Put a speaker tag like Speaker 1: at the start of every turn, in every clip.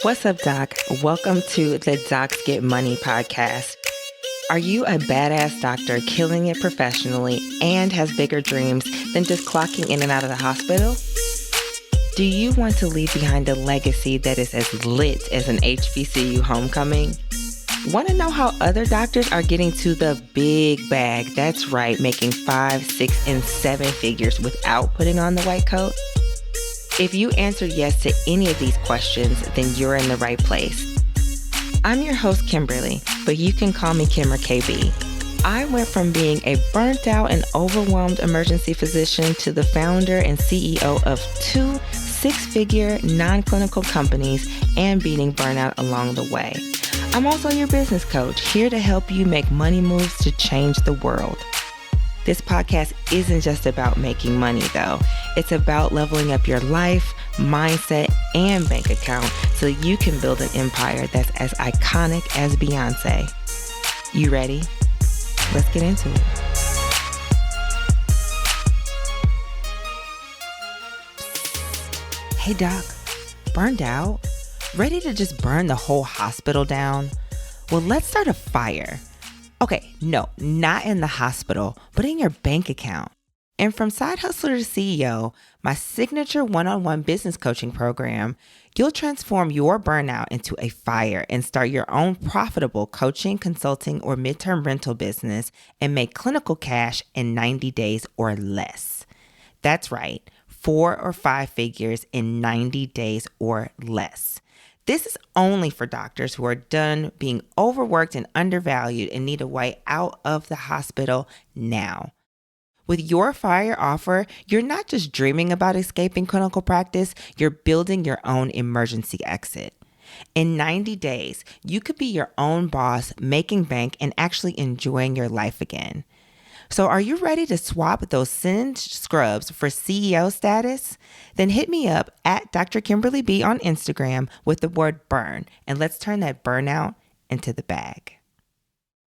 Speaker 1: What's up, Doc? Welcome to the Docs Get Money podcast. Are you a badass doctor killing it professionally and has bigger dreams than just clocking in and out of the hospital? Do you want to leave behind a legacy that is as lit as an HBCU homecoming? Want to know how other doctors are getting to the big bag? That's right, making 5, 6, and 7 figures without putting on the white coat? If you answered yes to any of these questions, then you're in the right place. I'm your host, Kimberly, but you can call me Kim or KB. I went from being a burnt out and overwhelmed emergency physician to the founder and CEO of 2 6-figure non-clinical companies and beating burnout along the way. I'm also your business coach, here to help you make money moves to change the world. This podcast isn't just about making money, though. It's about leveling up your life, mindset, and bank account so you can build an empire that's as iconic as Beyonce. You ready? Let's get into it. Hey, Doc. Burned out? Ready to just burn the whole hospital down? Well, let's start a fire. Okay, no, not in the hospital, but in your bank account. And from side hustler to CEO, my signature one-on-one business coaching program, you'll transform your burnout into a fire and start your own profitable coaching, consulting, or midterm rental business and make clinical cash in 90 days or less. That's right, 4 or 5 figures in 90 days or less. This is only for doctors who are done being overworked and undervalued and need a way out of the hospital now. With your fire offer, you're not just dreaming about escaping clinical practice, you're building your own emergency exit. In 90 days, you could be your own boss, making bank, and actually enjoying your life again. So are you ready to swap those singed scrubs for CEO status? Then hit me up at Dr. Kimberly B on Instagram with the word burn, and let's turn that burnout into the bag.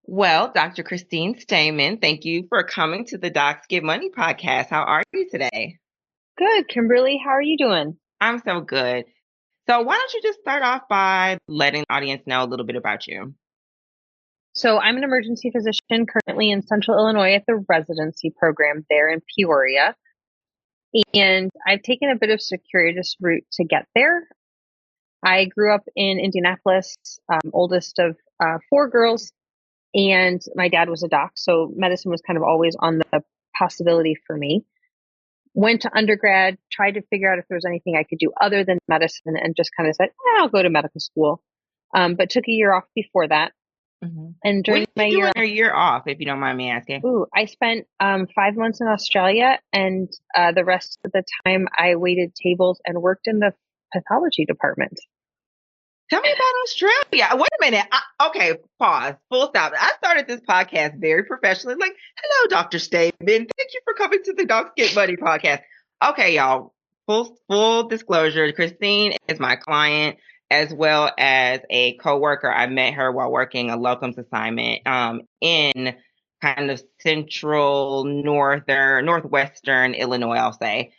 Speaker 1: Well, Dr. Christine Stamen, thank you for coming to the Docs Get Money podcast. How are you today?
Speaker 2: Good, Kimberly. How are you doing?
Speaker 1: I'm so good. So why don't you just start off by letting the audience know a little bit about you?
Speaker 2: So I'm an emergency physician currently in Central Illinois at the Residency program there in Peoria. And I've taken a bit of circuitous route to get there. I grew up in Indianapolis, oldest of 4 girls, and my dad was a doc, so medicine was kind of always on the possibility for me. Went to undergrad, tried to figure out if there was anything I could do other than medicine, and just kind of said, I'll go to medical school. But took a year off before that.
Speaker 1: Mm-hmm.
Speaker 2: And during my
Speaker 1: year off, if you don't mind me asking.
Speaker 2: I spent 5 months in Australia, and the rest of the time I waited tables and worked in the pathology department.
Speaker 1: Tell me about Australia. Wait a minute. Okay, pause. Full stop. I started this podcast very professionally. Like, hello, Dr. Stamen. Thank you for coming to the Docs Get Money podcast. Okay, y'all. Full disclosure. Christine is my client as well as a coworker. I met her while working a locums assignment in kind of central, northwestern Illinois, I'll say.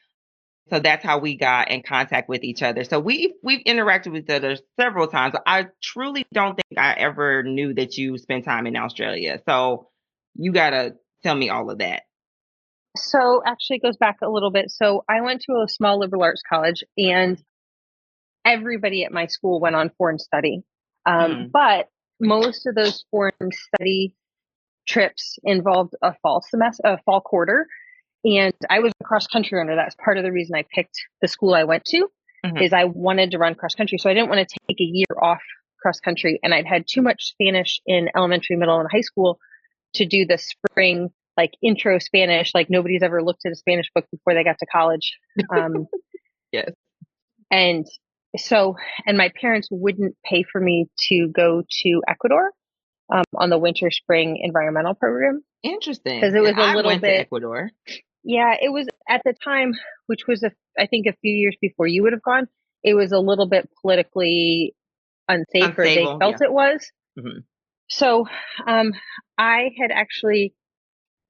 Speaker 1: So that's how we got in contact with each other. So we've interacted with each other several times. I truly don't think I ever knew that you spent time in Australia. So you got to tell me all of that.
Speaker 2: So actually it goes back a little bit. So I went to a small liberal arts college, and everybody at my school went on foreign study. But most of those foreign study trips involved a fall quarter. And I was a cross country runner. That's part of the reason I picked the school I went to, is I wanted to run cross country. So I didn't want to take a year off cross country. And I'd had too much Spanish in elementary, middle, and high school to do the spring, like intro Spanish. Like nobody's ever looked at a Spanish book before they got to college.
Speaker 1: Yes.
Speaker 2: And so, and my parents wouldn't pay for me to go to Ecuador on the winter spring environmental program.
Speaker 1: Interesting.
Speaker 2: Because it was a little bit.
Speaker 1: To Ecuador.
Speaker 2: Yeah, it was at the time, which was, I think, a few years before you would have gone. It was a little bit politically unsafe, or they felt it was. Mm-hmm. So I had actually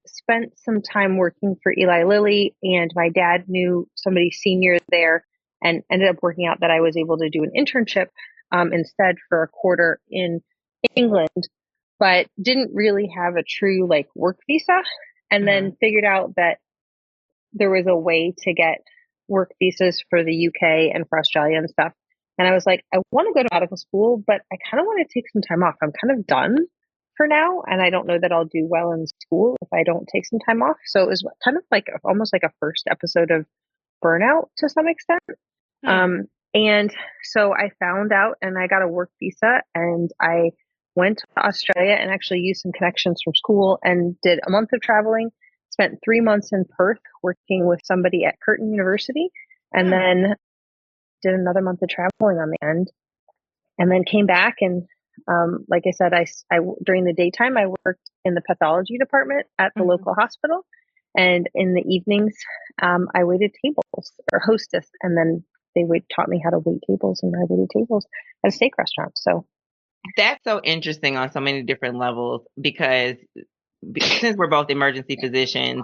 Speaker 2: spent some time working for Eli Lilly, and my dad knew somebody senior there, and ended up working out that I was able to do an internship instead for a quarter in England, but didn't really have a true like work visa. And then figured out that there was a way to get work visas for the UK and for Australia and stuff. And I was like, I want to go to medical school, but I kind of want to take some time off. I'm kind of done for now. And I don't know that I'll do well in school if I don't take some time off. So it was kind of like almost like a first episode of Burnout to some extent. And so I found out and I got a work visa and I went to Australia and actually used some connections from school and did a month of traveling, spent 3 months in Perth working with somebody at Curtin University, and then did another month of traveling on the end, and then came back. And like I said, I during the daytime, I worked in the pathology department at the local hospital. And in the evenings, I waited tables or hostess. And then taught me how to wait tables, and I waited tables at a steak restaurant. So
Speaker 1: that's so interesting on so many different levels because since we're both emergency physicians,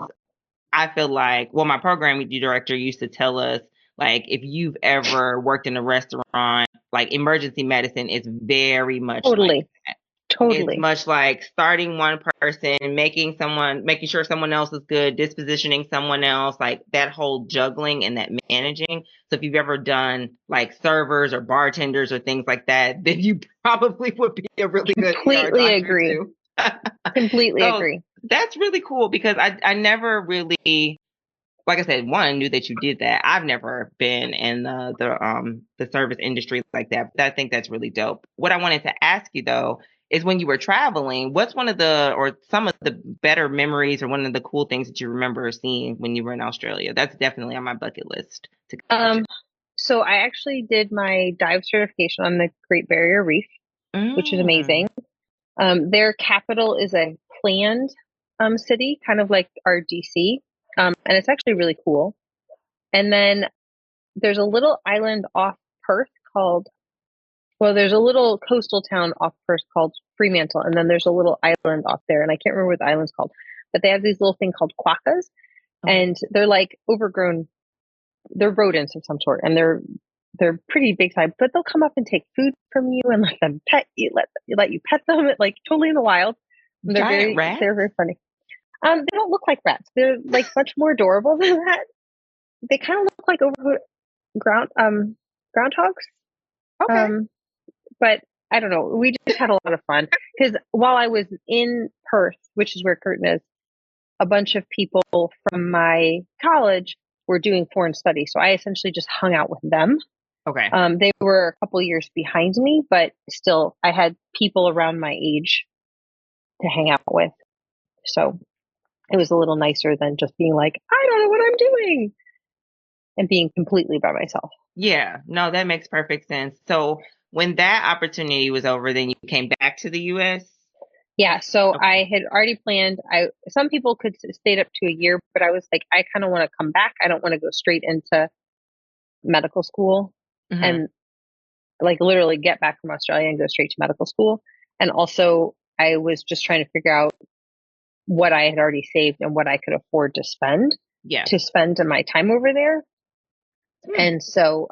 Speaker 1: I feel like, well, my program director used to tell us, like, if you've ever worked in a restaurant, like emergency medicine is very much like that. It's much like starting one person, making sure someone else is good, dispositioning someone else, like that whole juggling and that managing. So if you've ever done like servers or bartenders or things like that, then you probably would be a really good
Speaker 2: completely agree.
Speaker 1: too.
Speaker 2: Completely agree.
Speaker 1: That's really cool because I never really, like I said, one, knew that you did that. I've never been in the service industry like that, but I think that's really dope. What I wanted to ask you though is when you were traveling, what's one of or some of the better memories or one of the cool things that you remember seeing when you were in Australia? That's definitely on my bucket list to go.
Speaker 2: So I actually did my dive certification on the Great Barrier Reef, which is amazing. Their capital is a planned city, kind of like our DC. And it's actually really cool. And then there's a little island off Perth there's a little coastal town off Perth called Fremantle. And then there's a little island off there. And I can't remember what the island's called, but they have these little thing called quokkas. And they're like overgrown. They're rodents of some sort. And they're pretty big size, but they'll come up and take food from you and let them pet you, let you pet them, like totally in the wild. And
Speaker 1: Giant rats?
Speaker 2: They're very funny. They don't look like rats. They're like much more adorable than that. They kind of look like groundhogs.
Speaker 1: Okay.
Speaker 2: But I don't know. We just had a lot of fun because while I was in Perth, which is where Curtin is, a bunch of people from my college were doing foreign studies. So I essentially just hung out with them.
Speaker 1: Okay.
Speaker 2: They were a couple years behind me, but still I had people around my age to hang out with. So it was a little nicer than just being like, I don't know what I'm doing and being completely by myself.
Speaker 1: Yeah, no, that makes perfect sense. So when that opportunity was over, then you came back to the US?
Speaker 2: Yeah, so I had already planned. Some people could stay up to a year, but I was like, I kind of want to come back. I don't want to go straight into medical school and like literally get back from Australia and go straight to medical school. And also, I was just trying to figure out what I had already saved and what I could afford to spend my time over there. And so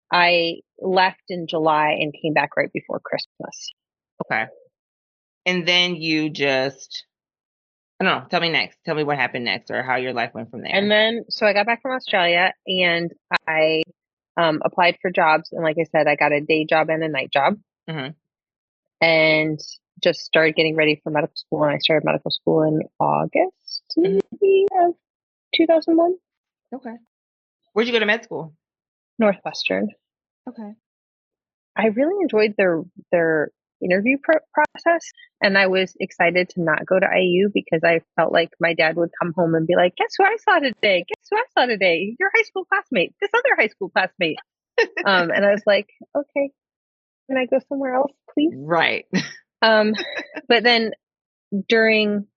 Speaker 2: I left in July and came back right before Christmas.
Speaker 1: Okay. And then you just, I don't know, tell me next. Tell me what happened next or how your life went from there.
Speaker 2: And then, so I got back from Australia and I applied for jobs. And like I said, I got a day job and a night job. And just started getting ready for medical school. And I started medical school in August maybe of 2001.
Speaker 1: Okay. Where'd you go to med school?
Speaker 2: Northwestern.
Speaker 1: Okay.
Speaker 2: I really enjoyed their interview process, and I was excited to not go to IU because I felt like my dad would come home and be like, "Guess who I saw today? Guess who I saw today? Your high school classmate. This other high school classmate." And I was like, "Okay, can I go somewhere else, please?"
Speaker 1: Right.
Speaker 2: But then during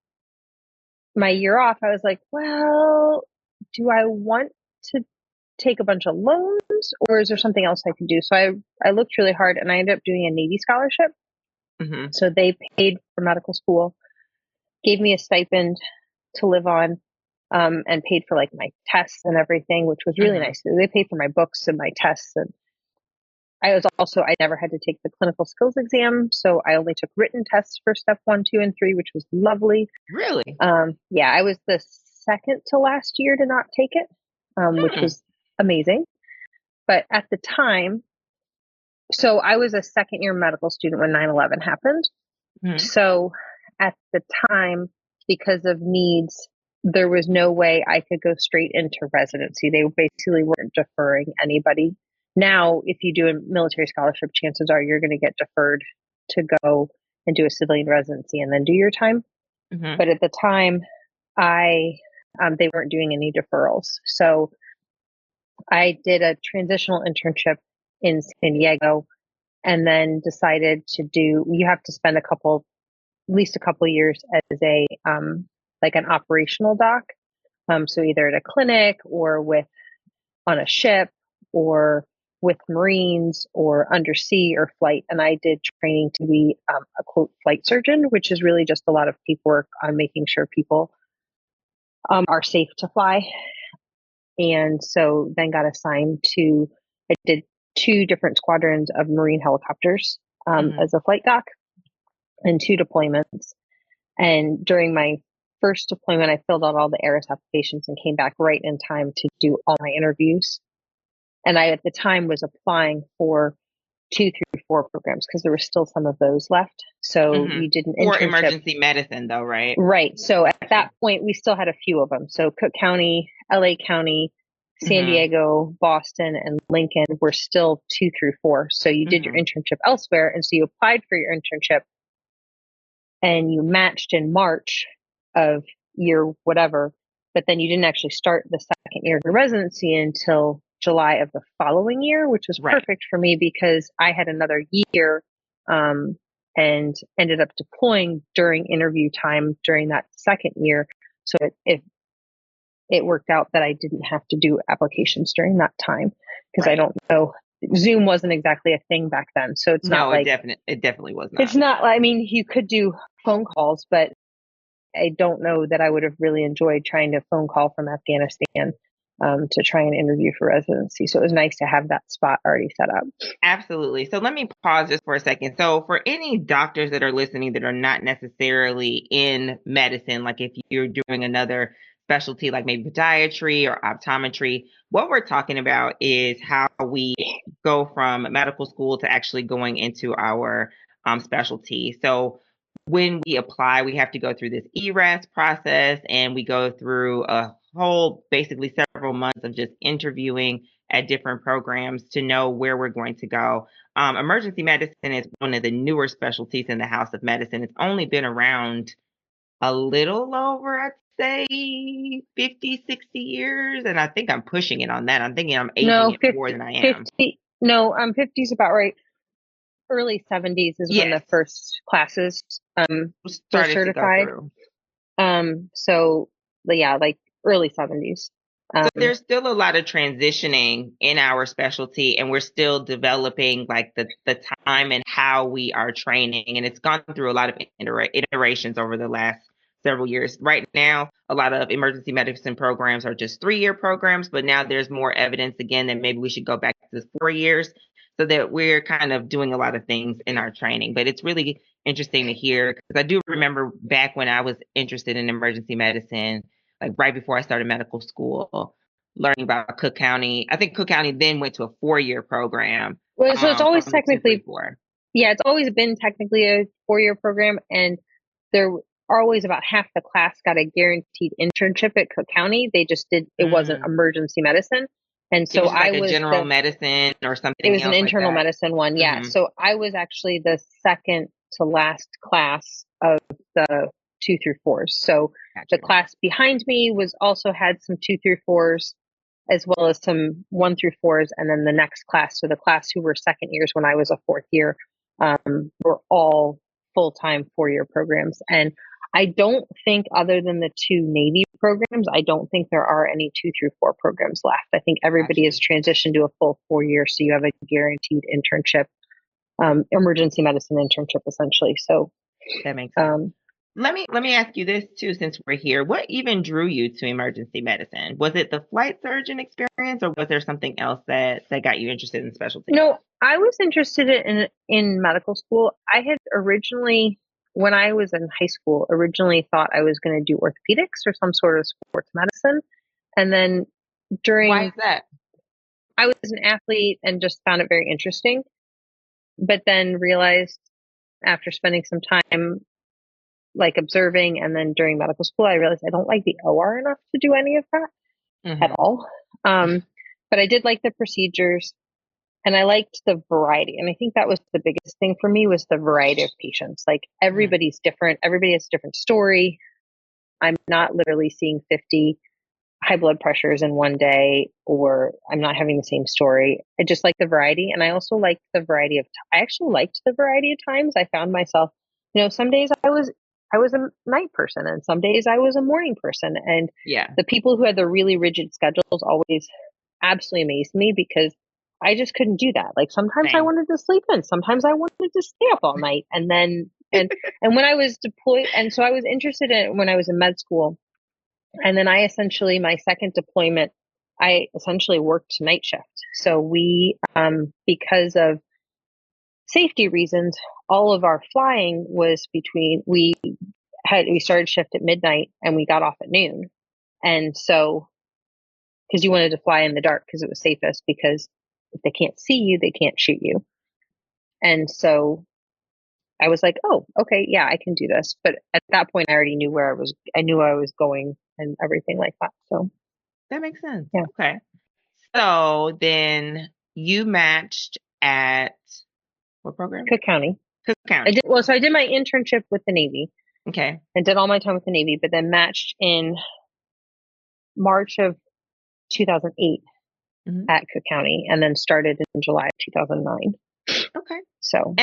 Speaker 2: my year off, I was like, "Well, do I want to take a bunch of loans or is there something else I can do?" So I looked really hard and I ended up doing a Navy scholarship. So they paid for medical school, gave me a stipend to live on, and paid for like my tests and everything, which was really nice. They paid for my books and my tests. And I never had to take the clinical skills exam. So I only took written tests for step 1, 2, and 3, which was lovely.
Speaker 1: Really?
Speaker 2: Yeah, I was the second to last year to not take it, which was amazing. But at the time, so I was a second year medical student when 9/11 happened. So at the time, because of needs, there was no way I could go straight into residency. They basically weren't deferring anybody. Now, if you do a military scholarship, chances are you're going to get deferred to go and do a civilian residency and then do your time. But at the time, they weren't doing any deferrals. So I did a transitional internship in San Diego and then decided you have to spend at least a couple years as like an operational doc. So either at a clinic or on a ship or with Marines or undersea or flight. And I did training to be a quote flight surgeon, which is really just a lot of paperwork on making sure people are safe to fly. And so then got assigned I did 2 different squadrons of Marine helicopters as a flight doc and 2 deployments. And during my first deployment, I filled out all the ARIS applications and came back right in time to do all my interviews. And I, at the time, was applying for 2 through 4 programs because there were still some of those left. So you did an internship.
Speaker 1: Or emergency medicine, though, right?
Speaker 2: Right. So at that point, we still had a few of them. So Cook County, LA County, San Diego, Boston, and Lincoln were still 2 through 4. So you did your internship elsewhere. And so you applied for your internship and you matched in March of year whatever, but then you didn't actually start the second year of your residency until July of the following year, which was perfect for me because I had another year and ended up deploying during interview time during that second year. So it worked out that I didn't have to do applications during that time because I don't know. Zoom wasn't exactly a thing back then. So it's not like
Speaker 1: it definitely was not.
Speaker 2: It's not, I mean, you could do phone calls, but I don't know that I would have really enjoyed trying to phone call from Afghanistan to try and interview for residency. So it was nice to have that spot already set up.
Speaker 1: Absolutely. So let me pause just for a second. So for any doctors that are listening that are not necessarily in medicine, like if you're doing another specialty like maybe podiatry or optometry, what we're talking about is how we go from medical school to actually going into our specialty. So when we apply, we have to go through this ERAS process and we go through a whole basically several months of just interviewing at different programs to know where we're going to go. Emergency medicine is one of the newer specialties in the House of Medicine. It's only been around a little over, I'd say 50, 60 years. And I think I'm pushing it on that. I'm thinking I'm aging it more than I am.
Speaker 2: 50 is about right. Early 70s is when the first classes were certified. So yeah, like early 70s.
Speaker 1: So there's still a lot of transitioning in our specialty, and we're still developing like the time and how we are training. And it's gone through a lot of iterations over the last several years. Right now, a lot of emergency medicine programs are just 3-year programs, but now there's more evidence again that maybe we should go back to 4 years so that we're kind of doing a lot of things in our training. But it's really interesting to hear because I do remember back when I was interested in emergency medicine, like right before I started medical school, learning about Cook County. I think Cook County then went to a 4-year program.
Speaker 2: Well, so it's always technically, it's always been technically a 4-year program. And there are always about half the class got a guaranteed internship at Cook County. They just it wasn't emergency medicine. And so
Speaker 1: I was general medicine or something.
Speaker 2: It was an internal medicine one. Yeah. So I was actually the second to last class of the 2 through 4s. So the class behind me also had some 2 through 4s as well as some 1 through 4s. And then the next class, so the class who were second years when I was a 4th year, were all full-time 4-year programs. And I don't think, other than the 2 Navy programs, I don't think there are any 2 through 4 programs left. I think everybody has transitioned to a full 4 years. So you have a guaranteed internship, emergency medicine internship, essentially. So
Speaker 1: that makes sense. let me ask you this too, since we're here. What even drew you to emergency medicine? Was it the flight surgeon experience, or was there something else that got you interested in specialty?
Speaker 2: No, I was interested in medical school. I had originally, when I was in high school, originally thought I was going to do orthopedics or some sort of sports medicine. And then
Speaker 1: Why is that?
Speaker 2: I was an athlete and just found it very interesting, but then realized after spending some time like observing and then during medical school, I realized I don't like the OR enough to do any of that at all. But I did like the procedures and I liked the variety. And I think that was the biggest thing for me was the variety of patients. Like everybody's different. Everybody has a different story. I'm not literally seeing 50 high blood pressures in one day, or I'm not having the same story. I just like the variety. And I also liked the variety of, I actually liked the variety of times. I found myself, some days I was a night person and some days I was a morning person. And the people who had the really rigid schedules always absolutely amazed me because I just couldn't do that. Like sometimes I wanted to sleep in, sometimes I wanted to stay up all night. And then, and when I was deployed, and so I was interested in it when I was in med school. And then my second deployment, I essentially worked night shift. So we, because of safety reasons, all of our flying was we started shift at midnight and we got off at noon. And so, because you wanted to fly in the dark because it was safest, because if they can't see you, they can't shoot you. And so I was like, oh, okay, yeah, I can do this. But at that point, I already knew I knew I was going and everything like that. So
Speaker 1: that makes sense.
Speaker 2: Yeah.
Speaker 1: Okay. So then you matched at what program?
Speaker 2: Cook County.
Speaker 1: Cook County.
Speaker 2: So I did my internship with the Navy.
Speaker 1: Okay.
Speaker 2: And did all my time with the Navy, but then matched in March of 2008 at Cook County, and then started in July of 2009.
Speaker 1: Okay.
Speaker 2: So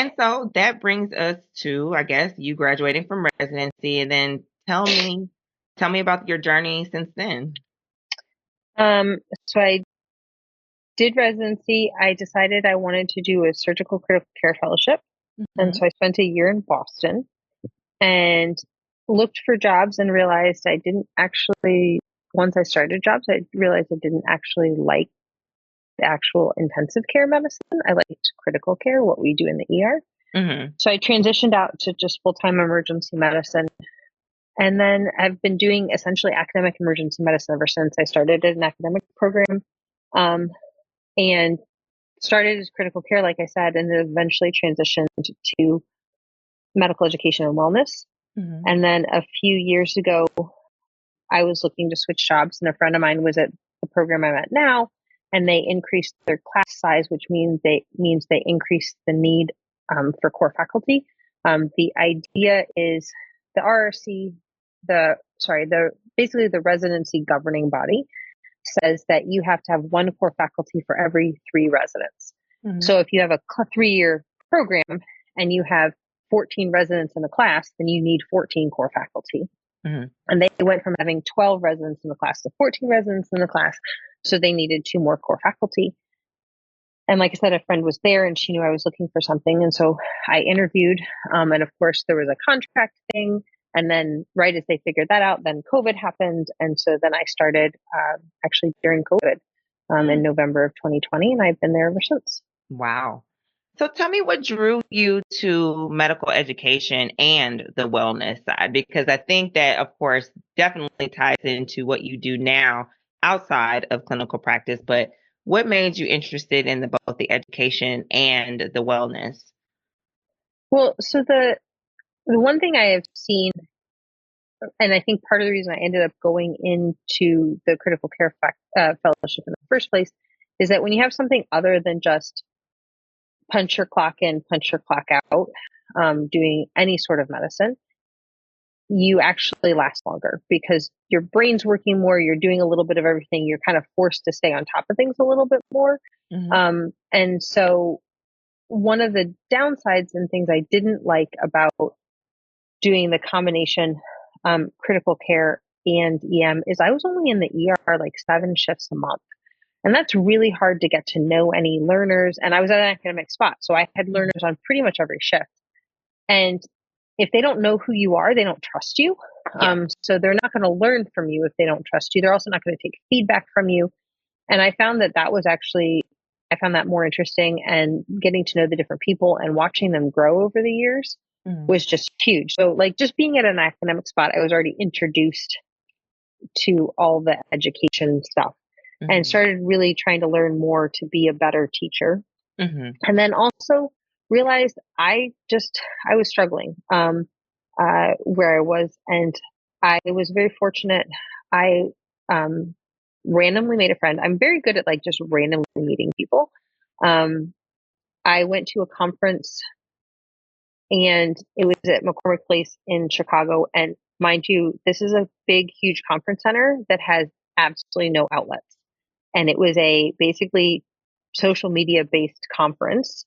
Speaker 1: that brings us to, I guess, you graduating from residency, and then tell me about your journey since then.
Speaker 2: So I did residency. I decided I wanted to do a surgical critical care fellowship. And so I spent a year in Boston and looked for jobs and realized once I started jobs, I realized I didn't actually like the actual intensive care medicine. I liked critical care, what we do in the ER. So I transitioned out to just full-time emergency medicine. And then I've been doing essentially academic emergency medicine ever since. I started at an academic program and started as critical care, like I said, and then eventually transitioned to medical education and wellness. And then a few years ago, I was looking to switch jobs, and a friend of mine was at the program I'm at now, and they increased their class size, which means they increased the need for core faculty. The idea is the RRC, basically the residency governing body says that you have to have one core faculty for every 3 residents. So if you have a 3-year program and you have 14 residents in the class, then you need 14 core faculty. And they went from having 12 residents in the class to 14 residents in the class. So they needed 2 more core faculty. And like I said, a friend was there and she knew I was looking for something. And so I interviewed. And of course, there was a contract thing. And then right as they figured that out, then COVID happened. And so then I started actually during COVID in November of 2020. And I've been there ever since.
Speaker 1: Wow. So tell me what drew you to medical education and the wellness side, because I think that, of course, definitely ties into what you do now outside of clinical practice. But what made you interested in both the education and the wellness?
Speaker 2: Well, so the one thing I have seen, and I think part of the reason I ended up going into the critical care fellowship in the first place, is that when you have something other than just punch your clock in, punch your clock out, doing any sort of medicine, you actually last longer because your brain's working more, you're doing a little bit of everything, you're kind of forced to stay on top of things a little bit more. And so one of the downsides and things I didn't like about doing the combination critical care and EM is I was only in the ER like 7 shifts a month. And that's really hard to get to know any learners. And I was at an academic spot, so I had learners on pretty much every shift. And if they don't know who you are, they don't trust you. So they're not going to learn from you if they don't trust you. They're also not going to take feedback from you. And I found that was actually, I found that more interesting, and getting to know the different people and watching them grow over the years was just huge. So like just being at an academic spot, I was already introduced to all the education stuff and started really trying to learn more to be a better teacher. And then also realized I was struggling where I was. And I was very fortunate. I randomly made a friend. I'm very good at like just randomly meeting people. I went to a conference, and it was at McCormick Place in Chicago. And mind you, this is a big, huge conference center that has absolutely no outlets. And it was a basically social media based conference.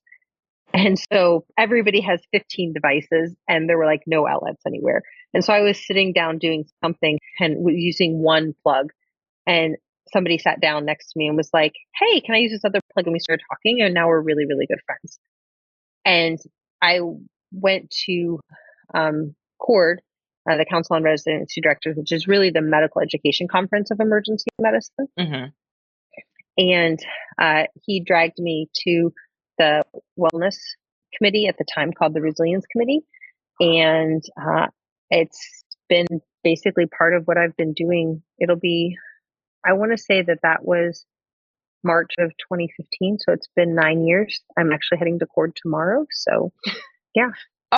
Speaker 2: And so everybody has 15 devices, and there were like no outlets anywhere. And so I was sitting down doing something and using one plug, and somebody sat down next to me and was like, "Hey, can I use this other plug?" And we started talking, and now we're really, really good friends. And I went to CORD, the Council on Residency Directors, which is really the medical education conference of emergency medicine. And he dragged me to the wellness committee at the time, called the Resilience Committee. And it's been basically part of what I've been doing. It'll be, I want to say that was March of 2015. So it's been 9 years. I'm actually heading to CORD tomorrow. So yeah.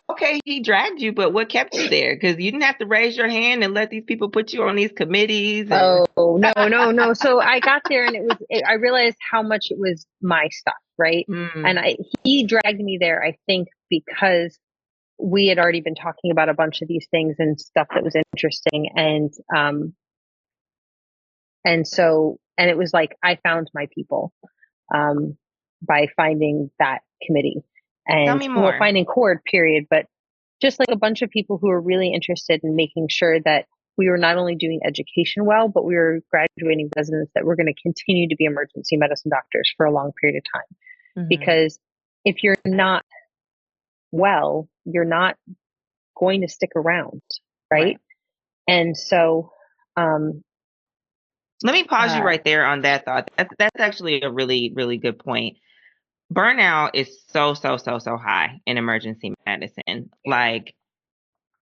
Speaker 1: Okay, he dragged you, but what kept you there? Because you didn't have to raise your hand and let these people put you on these committees.
Speaker 2: Oh, no. So I got there, and I realized how much it was my stuff, right? And he dragged me there, I think, because we had already been talking about a bunch of these things and stuff that was interesting. And it was like, I found my people by finding that committee. And
Speaker 1: tell me more.
Speaker 2: Finding CORD, period, but just like a bunch of people who were really interested in making sure that we were not only doing education well, but we were graduating residents that were going to continue to be emergency medicine doctors for a long period of time. Because if you're not well, you're not going to stick around, right? And so
Speaker 1: let me pause you right there on that thought. That's actually a really, really good point. Burnout is so high in emergency medicine. Like,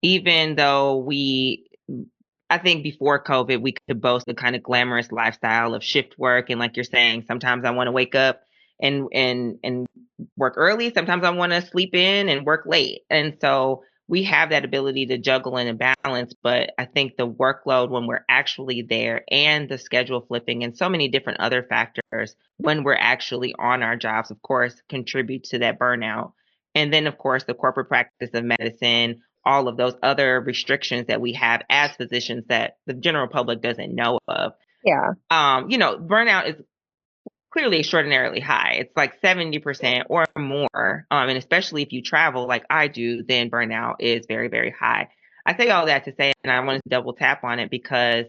Speaker 1: even though I think before COVID, we could boast the kind of glamorous lifestyle of shift work. And like you're saying, sometimes I want to wake up and work early. Sometimes I want to sleep in and work late. And so we have that ability to juggle and balance. But I think the workload when we're actually there, and the schedule flipping, and so many different other factors when we're actually on our jobs, of course, contribute to that burnout. And then, of course, the corporate practice of medicine, all of those other restrictions that we have as physicians that the general public doesn't know of.
Speaker 2: Yeah.
Speaker 1: Burnout is clearly extraordinarily high. It's like 70% or more. And especially if you travel like I do, then burnout is very, very high. I say all that to say, and I want to double tap on it, because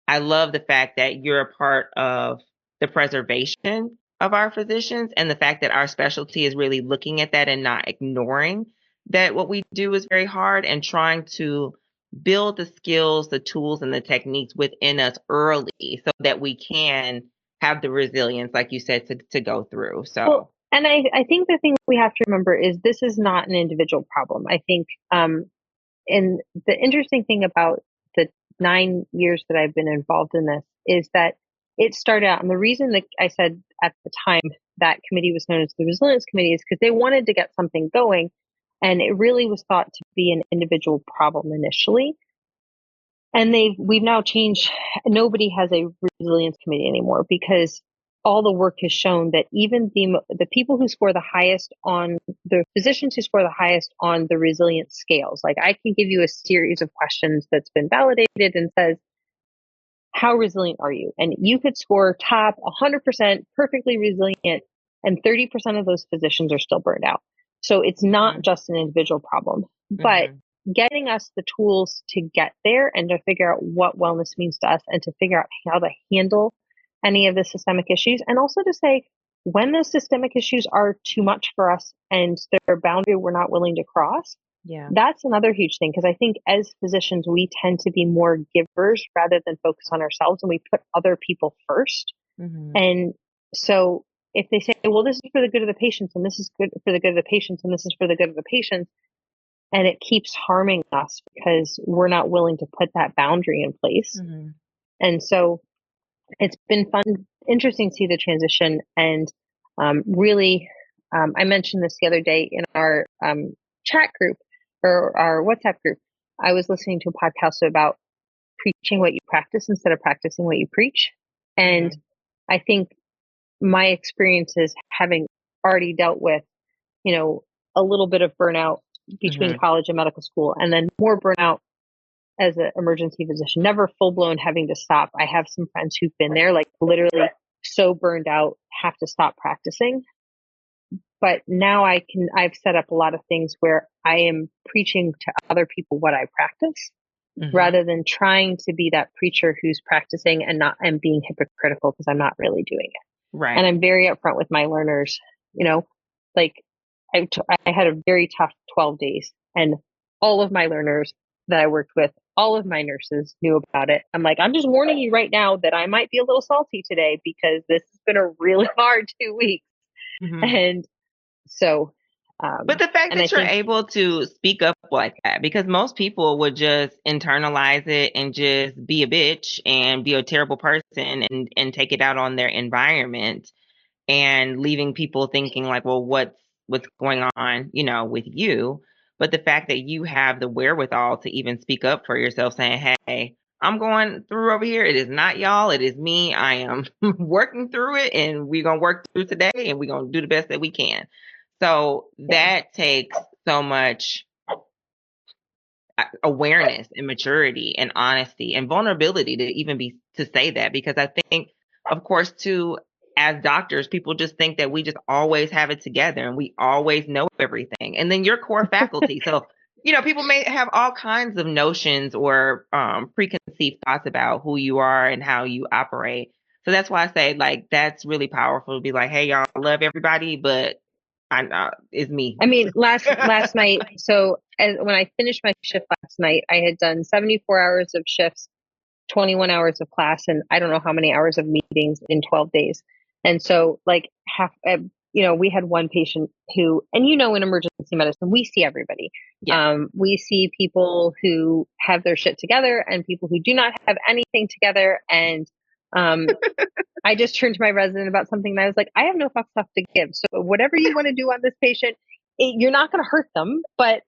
Speaker 1: I love the fact that you're a part of the preservation of our physicians, and the fact that our specialty is really looking at that and not ignoring that what we do is very hard, and trying to build the skills, the tools, and the techniques within us early so that we can have the resilience, like you said, to go through. So,
Speaker 2: well, and I think the thing we have to remember is this is not an individual problem. I think, and the interesting thing about the 9 years that I've been involved in this is that it started out, and the reason that I said at the time that committee was known as the Resilience Committee is because they wanted to get something going, and it really was thought to be an individual problem initially. And we've now changed. Nobody has a resilience committee anymore, because all the work has shown that even the people who score the highest on the physicians who score the highest on the resilience scales, like I can give you a series of questions that's been validated and says, how resilient are you? And you could score top 100% perfectly resilient, and 30% of those physicians are still burned out. So it's not just an individual problem, but getting us the tools to get there and to figure out what wellness means to us, and to figure out how to handle any of the systemic issues, and also to say when those systemic issues are too much for us and they're a boundary we're not willing to cross,
Speaker 1: Yeah.
Speaker 2: That's another huge thing, because I think as physicians, we tend to be more givers rather than focus on ourselves, and we put other people first.
Speaker 1: Mm-hmm.
Speaker 2: And so if they say, well, this is for the good of the patients, and this is good for the good of the patients, and this is for the good of the patients, and it keeps harming us because we're not willing to put that boundary in place.
Speaker 1: Mm-hmm.
Speaker 2: And so it's been fun, interesting to see the transition. And really, I mentioned this the other day in our chat group or our WhatsApp group. I was listening to a podcast about preaching what you practice instead of practicing what you preach. And I think my experiences, having already dealt with, a little bit of burnout between
Speaker 1: Mm-hmm.
Speaker 2: college and medical school, and then more burnout as an emergency physician, never full blown having to stop. I have some friends who've been there, like literally so burned out, have to stop practicing. But now I've set up a lot of things where I am preaching to other people what I practice, rather than trying to be that preacher who's practicing and being hypocritical because I'm not really doing it.
Speaker 1: Right.
Speaker 2: And I'm very upfront with my learners, like I had a very tough 12 days, and all of my learners that I worked with, all of my nurses knew about it. I'm like, I'm just warning you right now that I might be a little salty today because this has been a really hard 2 weeks.
Speaker 1: Mm-hmm.
Speaker 2: And so,
Speaker 1: But the fact
Speaker 2: and I
Speaker 1: that you're
Speaker 2: think,
Speaker 1: able to speak up like that, because most people would just internalize it and just be a bitch and be a terrible person and take it out on their environment and leaving people thinking like, well, what's going on, with you. But the fact that you have the wherewithal to even speak up for yourself, saying, hey, I'm going through over here. It is not y'all, it is me. I am working through it, and we're gonna work through today, and we're gonna do the best that we can. So
Speaker 2: yeah,
Speaker 1: that takes so much awareness and maturity and honesty and vulnerability to even be to say that, because I think, of course, too, as doctors, people just think that we just always have it together and we always know everything, and then your core faculty. So people may have all kinds of notions or preconceived thoughts about who you are and how you operate. So that's why I say, like, that's really powerful to be like, hey, y'all, I love everybody, but I know it's me.
Speaker 2: I mean, last night, so when I finished my shift last night, I had done 74 hours of shifts, 21 hours of class, and I don't know how many hours of meetings in 12 days. And so, like, we had one patient who, and in emergency medicine, we see everybody.
Speaker 1: Yeah.
Speaker 2: We see people who have their shit together and people who do not have anything together. And I just turned to my resident about something, and I was like, I have no fucks left to give. So whatever you want to do on this patient, you're not going to hurt them, but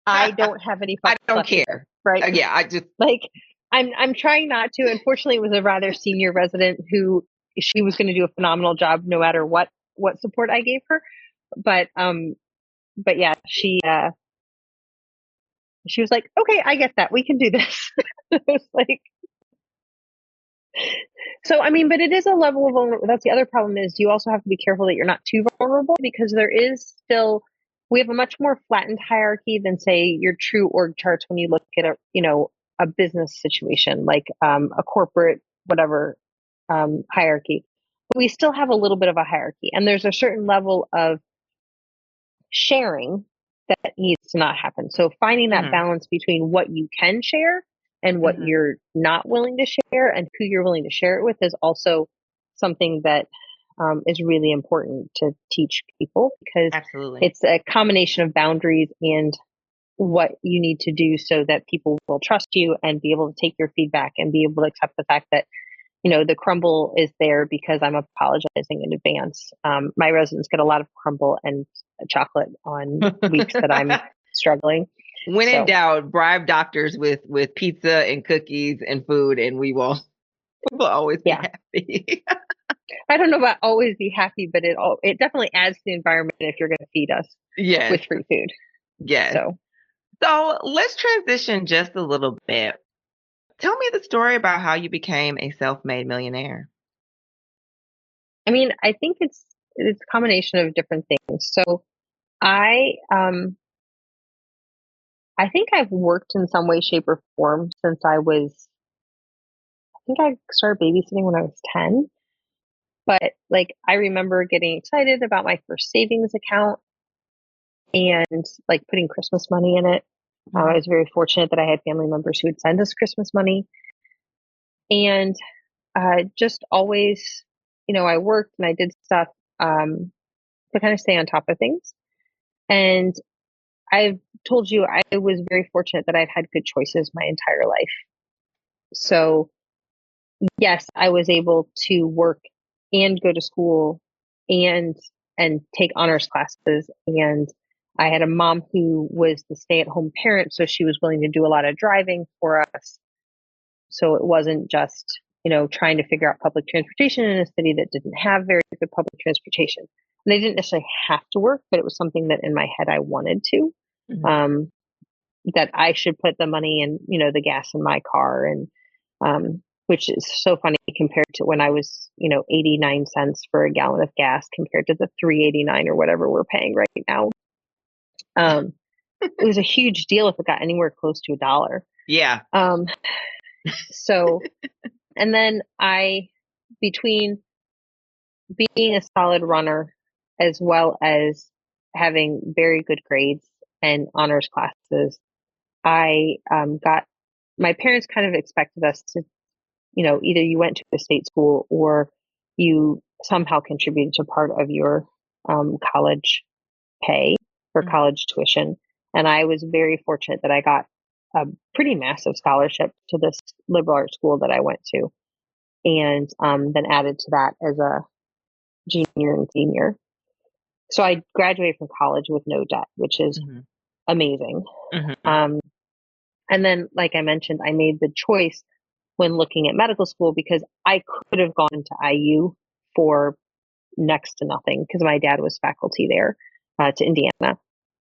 Speaker 2: I don't have any fucks
Speaker 1: I don't
Speaker 2: left to give,
Speaker 1: care.
Speaker 2: right?
Speaker 1: Yeah, I just
Speaker 2: Like, I'm trying not to. Unfortunately, it was a rather senior resident who she was going to do a phenomenal job no matter what support I gave her. But yeah, she was like, okay, I get that. We can do this. It was like, so, I mean, but it is a level of vulnerability. That's the other problem, is you also have to be careful that you're not too vulnerable, because there is still, we have a much more flattened hierarchy than, say, your true org charts when you look at a business situation, like a corporate, whatever, hierarchy. But we still have a little bit of a hierarchy, and there's a certain level of sharing that needs to not happen. So finding that balance between what you can share and what you're not willing to share, and who you're willing to share it with, is also something that is really important to teach people, because
Speaker 1: absolutely.
Speaker 2: it's a combination of boundaries and what you need to do so that people will trust you and be able to take your feedback and be able to accept the fact that the crumble is there because I'm apologizing in advance. My residents get a lot of crumble and chocolate on weeks that I'm struggling.
Speaker 1: When in doubt, bribe doctors with pizza and cookies and food, and we'll always be happy.
Speaker 2: I don't know about always be happy, but it definitely adds to the environment if you're going to feed us with free food.
Speaker 1: Yes. So let's transition just a little bit. Tell me the story about how you became a self-made millionaire.
Speaker 2: I mean, I think it's a combination of different things. So I think I've worked in some way, shape, or form since I think I started babysitting when I was 10. But like, I remember getting excited about my first savings account. and like putting Christmas money in it. I was very fortunate that I had family members who would send us Christmas money. And just always, I worked and I did stuff to kind of stay on top of things. And I've told you I was very fortunate that I've had good choices my entire life. So yes, I was able to work and go to school and take honors classes. And I had a mom who was the stay-at-home parent, so she was willing to do a lot of driving for us. So it wasn't just, trying to figure out public transportation in a city that didn't have very good public transportation. And I didn't necessarily have to work, but it was something that in my head I wanted to. That I should put the money in, the gas in my car, and which is so funny compared to when I was, 89 cents for a gallon of gas compared to the $3.89 or whatever we're paying right now. It was a huge deal if it got anywhere close to $1.
Speaker 1: Yeah.
Speaker 2: So, and then between being a solid runner as well as having very good grades and honors classes, I got, my parents kind of expected us to, either you went to a state school or you somehow contributed to part of your college pay or college tuition. And I was very fortunate that I got a pretty massive scholarship to this liberal arts school that I went to, and then added to that as a junior and senior. So I graduated from college with no debt, which is amazing. And then, like I mentioned, I made the choice when looking at medical school because I could have gone to IU for next to nothing because my dad was faculty there to Indiana.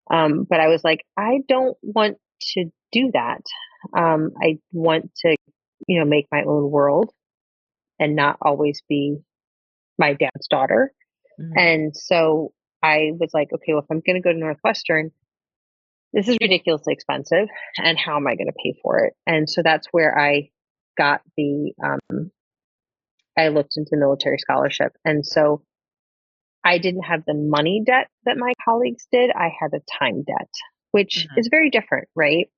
Speaker 2: But I was like, I don't want to do that. I want to, make my own world and not always be my dad's daughter. And so I was like, okay, well, if I'm going to go to Northwestern, this is ridiculously expensive. And how am I going to pay for it? And so that's where I got I looked into military scholarship. And so I didn't have the money debt that my colleagues did. I had a time debt, which is very different, right?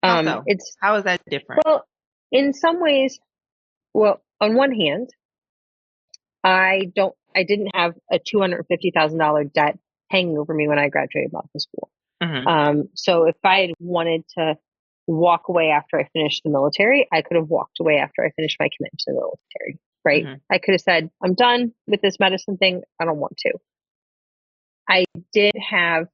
Speaker 1: How is that different?
Speaker 2: Well, in some ways, on one hand, I didn't have a $250,000 debt hanging over me when I graduated medical school. So if I had wanted to walk away after I finished the military, I could have walked away after I finished my commitment to the military, right? I could have said, I'm done with this medicine thing. I don't want to. I did have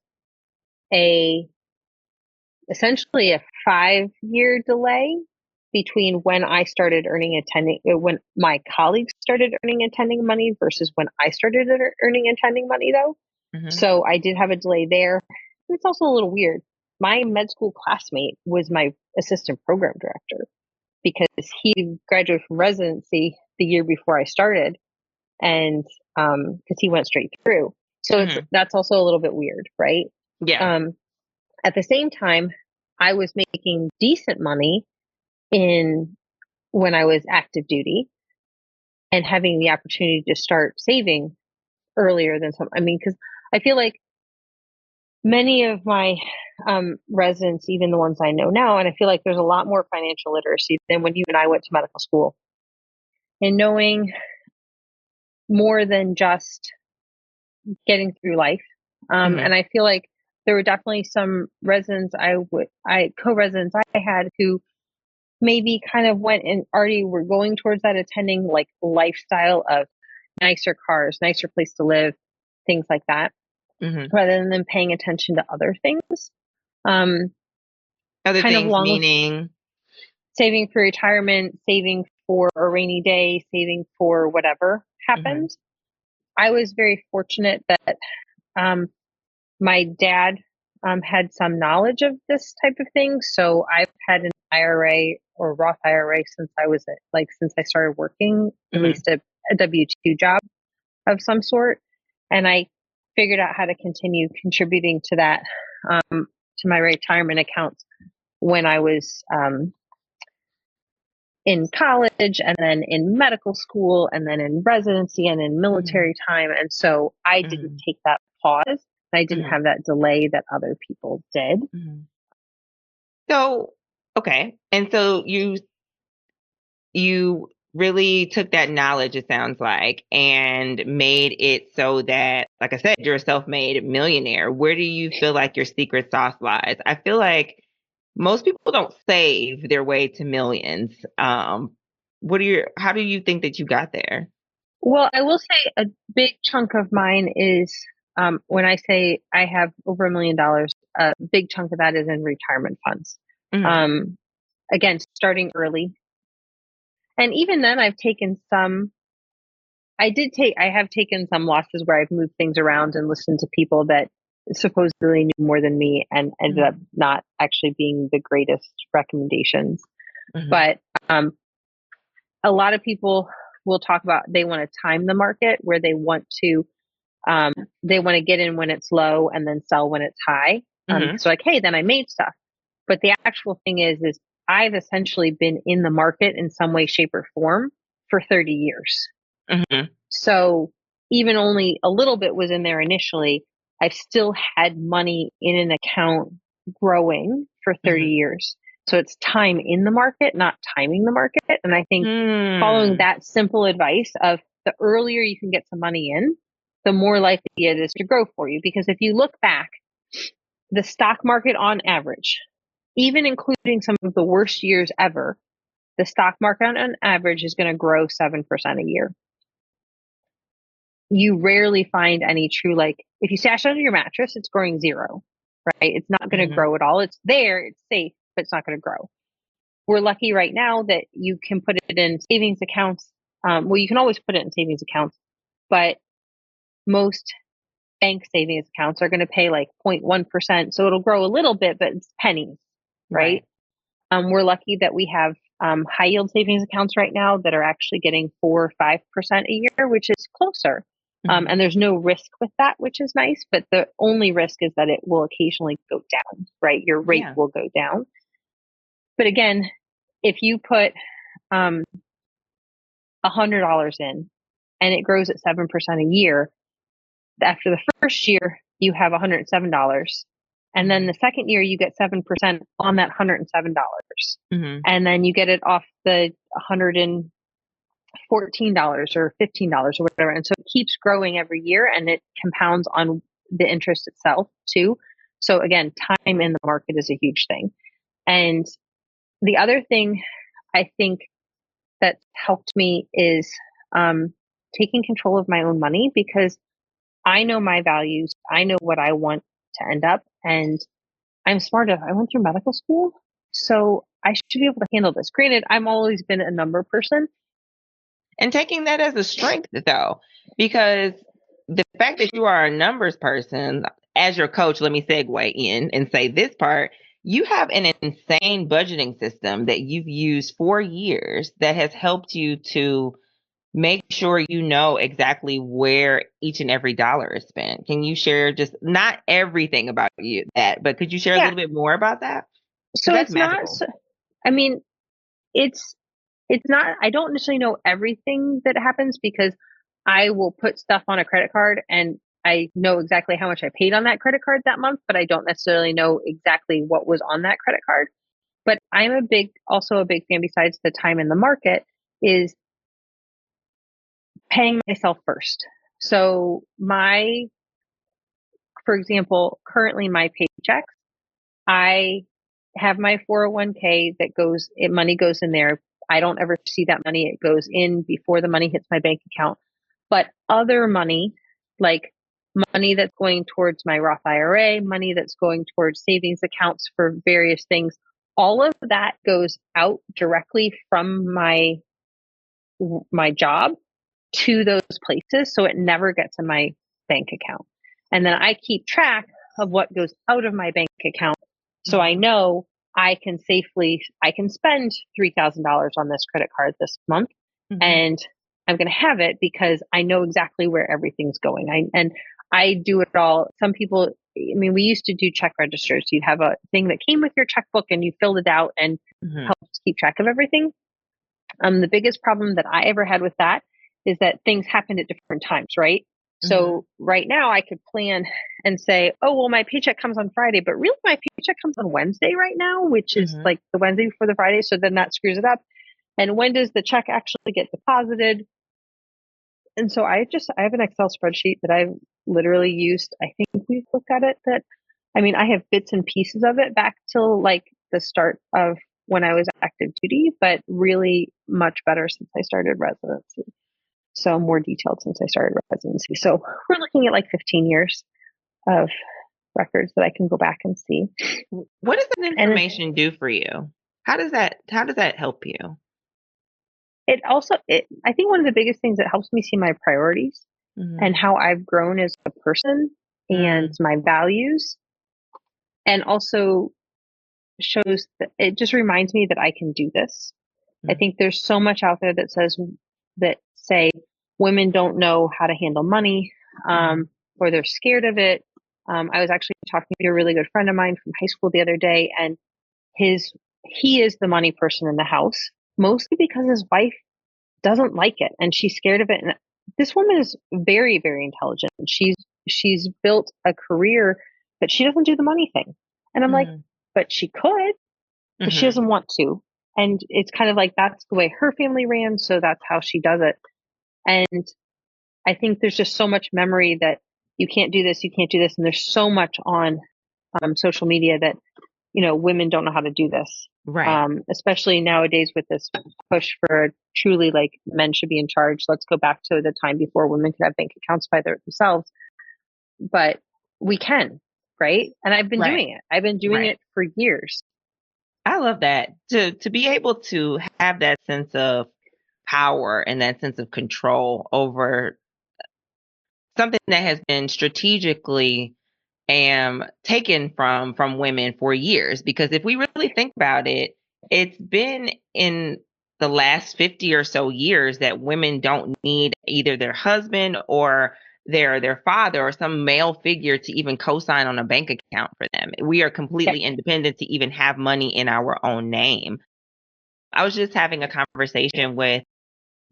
Speaker 2: essentially a 5-year delay between when I started when my colleagues started earning attending money versus when I started earning attending money though. So I did have a delay there. It's also a little weird. My med school classmate was my assistant program director because he graduated from residency the year before I started, and because he went straight through. So that's also a little bit weird, right?
Speaker 1: Yeah.
Speaker 2: At the same time, I was making decent money when I was active duty and having the opportunity to start saving earlier than because I feel like many of my residents, even the ones I know now, and I feel like there's a lot more financial literacy than when you and I went to medical school, and knowing more than just getting through life. And I feel like there were definitely some residents co-residents I had who maybe kind of went and already were going towards that attending like lifestyle of nicer cars, nicer place to live, things like that, rather than them paying attention to other things.
Speaker 1: Other things meaning
Speaker 2: saving for retirement, saving for a rainy day, saving for whatever happened. I was very fortunate that my dad had some knowledge of this type of thing. So I've had an IRA or Roth IRA since I started working, at least a W-2 job of some sort. And I figured out how to continue contributing to that, to my retirement accounts when I was in college, and then in medical school, and then in residency, and in military time. And so I didn't take that pause I didn't have that delay that other people did.
Speaker 1: So, okay. And so you really took that knowledge, it sounds like, and made it so that, like I said, you're a self-made millionaire. Where do you feel like your secret sauce lies? I feel like most people don't save their way to millions. How do you think that you got there?
Speaker 2: Well, I will say a big chunk of mine is when I say I have over $1 million, a big chunk of that is in retirement funds. Again, starting early. And even then I have taken some losses where I've moved things around and listened to people that supposedly knew more than me and ended up not actually being the greatest recommendations. But a lot of people will talk about they want to time the market where they want to get in when it's low and then sell when it's high. So like, hey, then I made stuff. But the actual thing is I've essentially been in the market in some way, shape, or form for 30 years. So even only a little bit was in there initially, I've still had money in an account growing for 30 years. So it's time in the market, not timing the market. And I think following that simple advice of the earlier you can get some money in, the more likely it is to grow for you. Because if you look back, the stock market on average, even including some of the worst years ever, the stock market on average is going to grow 7% a year. You rarely find any true, like if you stash it under your mattress, it's growing 0, right? It's not going to grow at all. It's there, it's safe, but it's not going to grow. We're lucky right now that you can put it in savings accounts. Well, you can always put it in savings accounts, but most bank savings accounts are going to pay like 0.1%. So it'll grow a little bit, but it's pennies, right? We're lucky that we have high yield savings accounts right now that are actually getting 4 or 5% a year, which is closer. And there's no risk with that, which is nice. But the only risk is that it will occasionally go down, right? Your rate will go down. But again, if you put $100 in and it grows at 7% a year, after the first year, you have $107. And then the second year, you get 7% on that $107. And then you get it off the $114 or $15 or whatever. And so it keeps growing every year and it compounds on the interest itself too. So again, time in the market is a huge thing. And the other thing I think that helped me is taking control of my own money, because I know my values. I know what I want to end up, and I'm smart enough. I went through medical school, so I should be able to handle this. Granted, I've always been a number person.
Speaker 1: And taking that as a strength, though, because the fact that you are a numbers person, as your coach, let me segue in and say this part. You have an insane budgeting system that you've used for years that has helped you to make sure you know exactly where each and every dollar is spent. Can you share just not everything about that, but could you share a little bit more about that?
Speaker 2: So it's magical. I mean, it's not, I don't necessarily know everything that happens because I will put stuff on a credit card and I know exactly how much I paid on that credit card that month, but I don't necessarily know exactly what was on that credit card. But I'm also a big fan, besides the time in the market, is paying myself first. So for example, currently my paychecks, I have my 401k that money goes in there. I don't ever see that money. It goes in before the money hits my bank account. But other money, like money that's going towards my Roth IRA, money that's going towards savings accounts for various things, all of that goes out directly from my job to those places. So it never gets in my bank account. And then I keep track of what goes out of my bank account. So I know I can spend $3,000 on this credit card this month, and I'm going to have it because I know exactly where everything's going. I do it all. Some people, we used to do check registers. You'd have a thing that came with your checkbook and you filled it out and helped keep track of everything. The biggest problem that I ever had with that is that things happened at different times, right? So right now I could plan and say, oh, well, my paycheck comes on Friday, but really my paycheck comes on Wednesday right now, which is like the Wednesday before the Friday. So then that screws it up. And when does the check actually get deposited? And so I have an Excel spreadsheet that I've literally used. I think we've looked at it I have bits and pieces of it back till like the start of when I was active duty, but really much better since I started residency. So more detailed since I started residency. So we're looking at like 15 years of records that I can go back and see.
Speaker 1: What does that information do for you? How does that help you?
Speaker 2: I think one of the biggest things that helps me see my priorities and how I've grown as a person and my values, and also shows that it just reminds me that I can do this. I think there's so much out there that say women don't know how to handle money, or they're scared of it. I was actually talking to a really good friend of mine from high school the other day, and he is the money person in the house, mostly because his wife doesn't like it and she's scared of it. And this woman is very, very intelligent. She's built a career, but she doesn't do the money thing. And I'm like, but she could, but she doesn't want to. And it's kind of like, that's the way her family ran. So that's how she does it. And I think there's just so much memory that you can't do this, you can't do this. And there's so much on social media that, women don't know how to do this.
Speaker 1: Right.
Speaker 2: Especially nowadays with this push for truly like men should be in charge. Let's go back to the time before women could have bank accounts by themselves. But we can, right? And I've been doing it. I've been doing it for years.
Speaker 1: I love that. To be able to have that sense of power and that sense of control over something that has been strategically taken from women for years. Because if we really think about it, it's been in the last 50 or so years that women don't need either their husband or their father or some male figure to even co-sign on a bank account for them. We are completely independent to even have money in our own name. I was just having a conversation with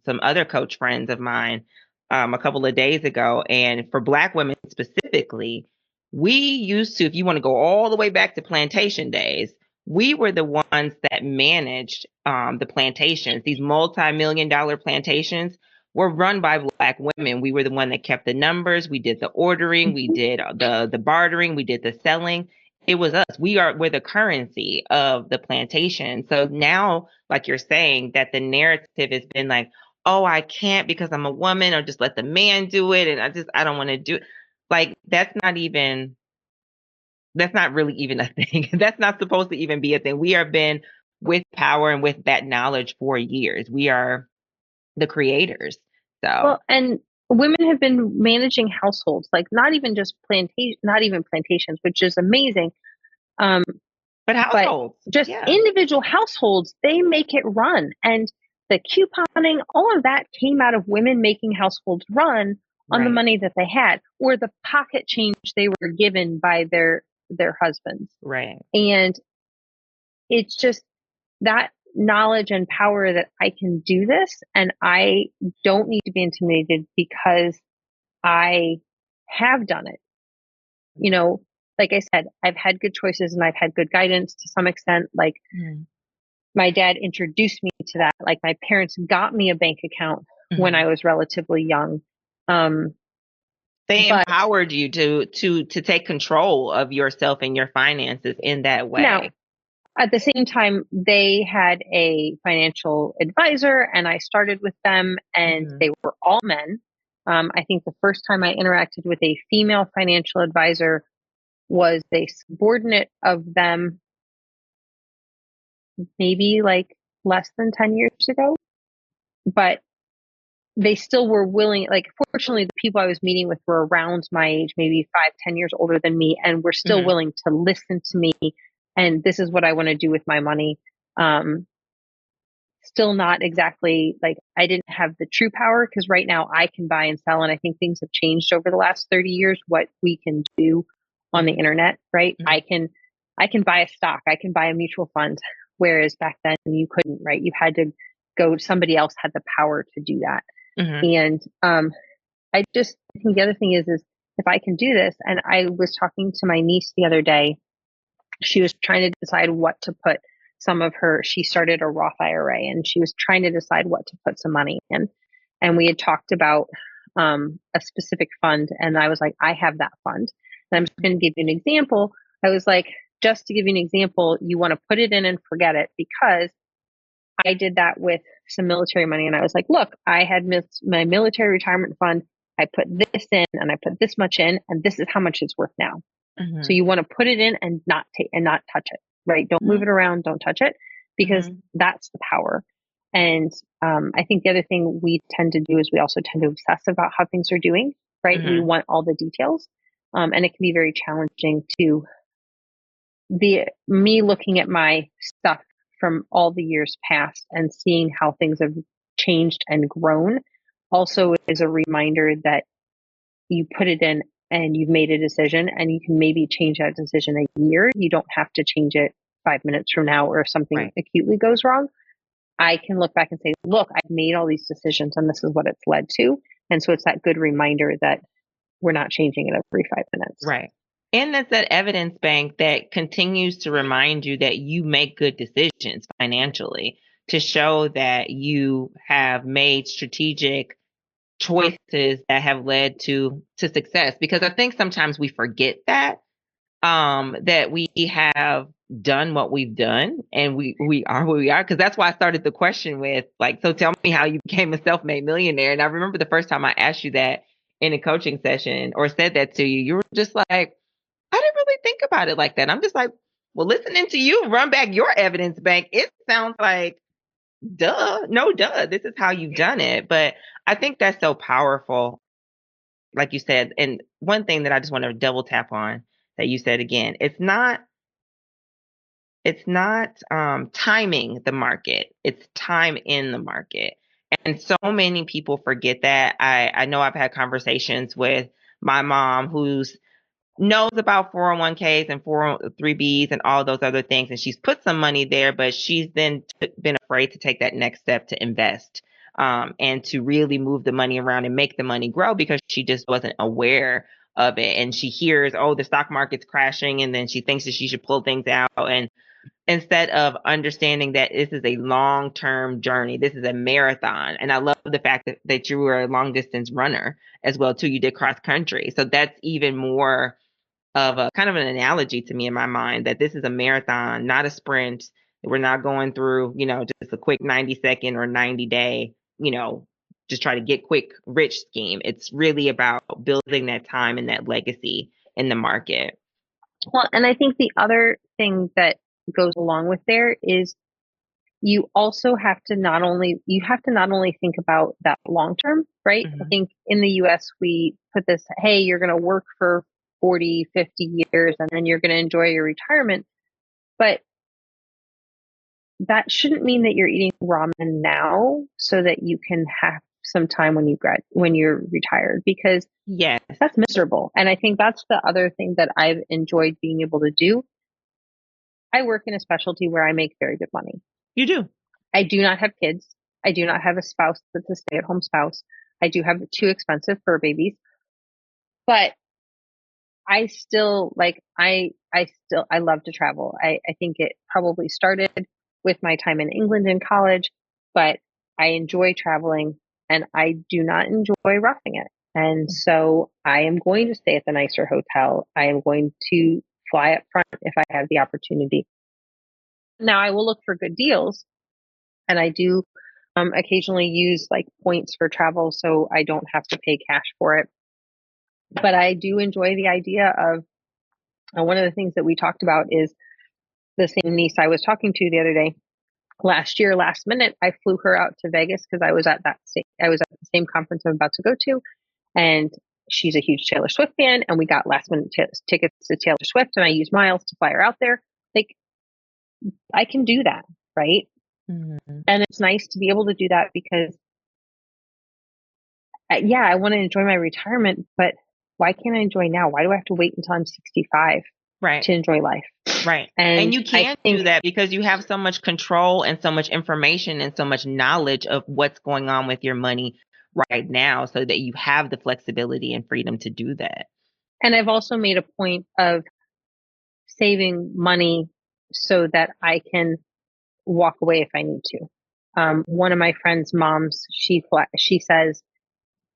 Speaker 1: some other coach friends of mine a couple of days ago. And for Black women specifically, we used to, if you want to go all the way back to plantation days, we were the ones that managed the plantations. These multi-million-dollar plantations were run by Black women. We were the one that kept the numbers. We did the ordering. We did the bartering. We did the selling. It was us. We're the currency of the plantation. So now, like you're saying, that the narrative has been like, oh, I can't because I'm a woman, or just let the man do it. And I don't want to do it. Like, that's not really even a thing. That's not supposed to even be a thing. We have been with power and with that knowledge for years. We are the creators. So,
Speaker 2: well, and women have been managing households, like not even plantations, which is amazing.
Speaker 1: But households,
Speaker 2: just individual households, they make it run. And the couponing, all of that came out of women making households run on the money that they had, or the pocket change they were given by their husbands.
Speaker 1: Right.
Speaker 2: And it's just that knowledge and power that I can do this, and I don't need to be intimidated because I have done it. Like I said, I've had good choices and I've had good guidance to some extent. Like my dad introduced me to that. Like my parents got me a bank account when I was relatively young.
Speaker 1: They empowered you to take control of yourself and your finances in that way.
Speaker 2: Now, at the same time, they had a financial advisor and I started with them, and they were all men. I think the first time I interacted with a female financial advisor was a subordinate of them, maybe like less than 10 years ago. But they still were willing, like, fortunately, the people I was meeting with were around my age, maybe 5-10 years older than me, and were still willing to listen to me. And this is what I want to do with my money. Still not exactly like I didn't have the true power, because right now I can buy and sell. And I think things have changed over the last 30 years, what we can do on the internet, right? I can buy a stock, I can buy a mutual fund, whereas back then you couldn't, right? You had to go, somebody else had the power to do that. And I think the other thing is if I can do this, and I was talking to my niece the other day, she was trying to decide what to put she started a Roth IRA, and she was trying to decide what to put some money in. And we had talked about a specific fund, and I was like, I have that fund. And I'm just going to give you an example. I was like, just to give you an example, you want to put it in and forget it, because I did that with some military money. And I was like, look, I had my military retirement fund. I put this in and I put this much in, and this is how much it's worth now. Mm-hmm. So you want to put it in and not touch it, right? Don't move it around. Don't touch it, because that's the power. And I think the other thing we tend to do is we also tend to obsess about how things are doing, right? We want all the details. And it can be very challenging to me looking at my stuff from all the years past and seeing how things have changed and grown also is a reminder that you put it in and you've made a decision, and you can maybe change that decision a year. You don't have to change it 5 minutes from now, or if something acutely goes wrong. I can look back and say, look, I've made all these decisions and this is what it's led to. And so it's that good reminder that we're not changing it every 5 minutes.
Speaker 1: Right. And that's that evidence bank that continues to remind you that you make good decisions financially, to show that you have made strategic choices that have led to success. Because I think sometimes we forget that we have done what we've done, and we are who we are. Because that's why I started the question with, like, so tell me how you became a self-made millionaire. And I remember the first time I asked you that in a coaching session, or said that to you, you were just like, I didn't really think about it like that. I'm just like, well, listening to you run back your evidence bank, it sounds like, duh, this is how you've done it. But I think that's so powerful, like you said. And one thing that I just want to double tap on that you said again, it's not timing the market, it's time in the market. And so many people forget that. I know I've had conversations with my mom, who's knows about 401ks and 403bs and all those other things, and she's put some money there, but she's then been afraid to take that next step to invest, and to really move the money around and make the money grow, because she just wasn't aware of it. And she hears, oh, the stock market's crashing, and then she thinks that she should pull things out, and instead of understanding that this is a long-term journey, this is a marathon. And I love the fact that you were a long-distance runner as well too. You did cross country, so that's even more of a kind of an analogy to me in my mind, that this is a marathon, not a sprint. We're not going through, just a quick 90-second or 90-day, just try to get quick rich scheme. It's really about building that time and that legacy in the market.
Speaker 2: Well, and I think the other thing that goes along with there is you also have to not only think about that long term, right? I think in the US we put this, hey, you're going to work for 40, 50 years and then you're going to enjoy your retirement. But that shouldn't mean that you're eating ramen now so that you can have some time when you're retired, because that's miserable. And I think that's the other thing that I've enjoyed being able to do. I work in a specialty where I make very good money.
Speaker 1: You do.
Speaker 2: I do not have kids. I do not have a spouse that's a stay-at-home spouse. I do have 2 expensive fur babies. But I still I love to travel. I think it probably started with my time in England in college, but I enjoy traveling and I do not enjoy roughing it. And so I am going to stay at the nicer hotel. I am going to fly up front if I have the opportunity. Now I will look for good deals, and I do occasionally use points for travel, so I don't have to pay cash for it. But I do enjoy the idea of one of the things that we talked about is the same niece I was talking to the other day. Last year, last minute, I flew her out to Vegas because I was at the same conference I'm about to go to, and she's a huge Taylor Swift fan, and we got last minute tickets to Taylor Swift, and I used miles to fly her out there. I can do that, right? Mm-hmm. And it's nice to be able to do that because, I want to enjoy my retirement, but why can't I enjoy now? Why do I have to wait until I'm 65 to enjoy life?
Speaker 1: Right. And you can do that because you have so much control and so much information and so much knowledge of what's going on with your money right now so that you have the flexibility and freedom to do that.
Speaker 2: And I've also made a point of saving money so that I can walk away if I need to. One of my friend's moms, she says,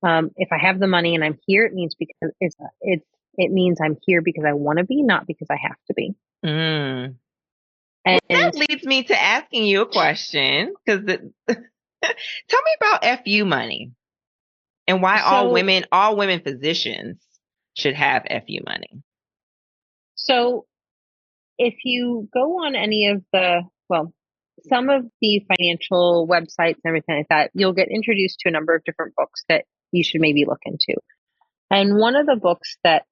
Speaker 2: if I have the money and I'm here, it means because it means I'm here because I want to be, not because I have to be.
Speaker 1: Mm. And that leads me to asking you a question, because tell me about FU money and why all women physicians should have FU money.
Speaker 2: So if you go on any of some of the financial websites and everything like that, you'll get introduced to a number of different books that you should maybe look into. And one of the books that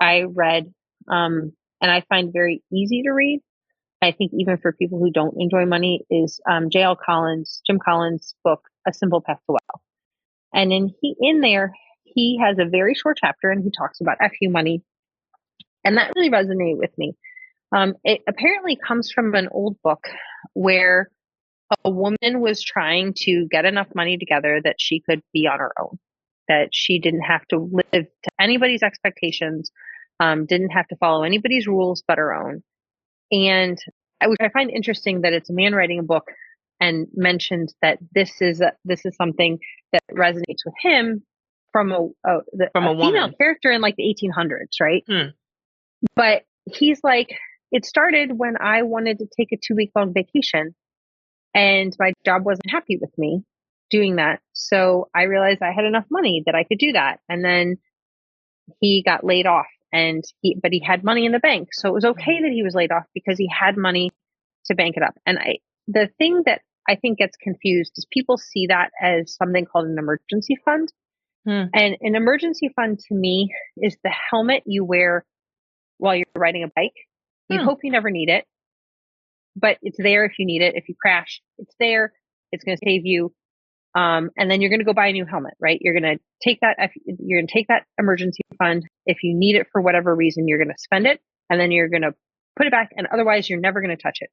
Speaker 2: I read, and I find very easy to read, I think even for people who don't enjoy money, is Jim Collins' book, A Simple Path to Wealth. And in there, he has a very short chapter and he talks about FU money. And that really resonated with me. It apparently comes from an old book where a woman was trying to get enough money together that she could be on her own, that she didn't have to live to anybody's expectations, didn't have to follow anybody's rules but her own. And I find interesting that it's a man writing a book and mentioned that this is something that resonates with him from a female character in like the 1800s, right? But he's like, it started when I wanted to take a 2-week-long vacation and my job wasn't happy with me doing that. So I realized I had enough money that I could do that. And then he got laid off but he had money in the bank. So it was okay that he was laid off because he had money to bank it up. And the thing that I think gets confused is people see that as something called an emergency fund. And an emergency fund to me is the helmet you wear while you're riding a bike. You hope you never need it, but it's there if you need it. If you crash, it's there. It's going to save you. And then you're going to go buy a new helmet, right? You're going to take that emergency fund. If you need it for whatever reason, you're going to spend it and then you're going to put it back. And otherwise you're never going to touch it,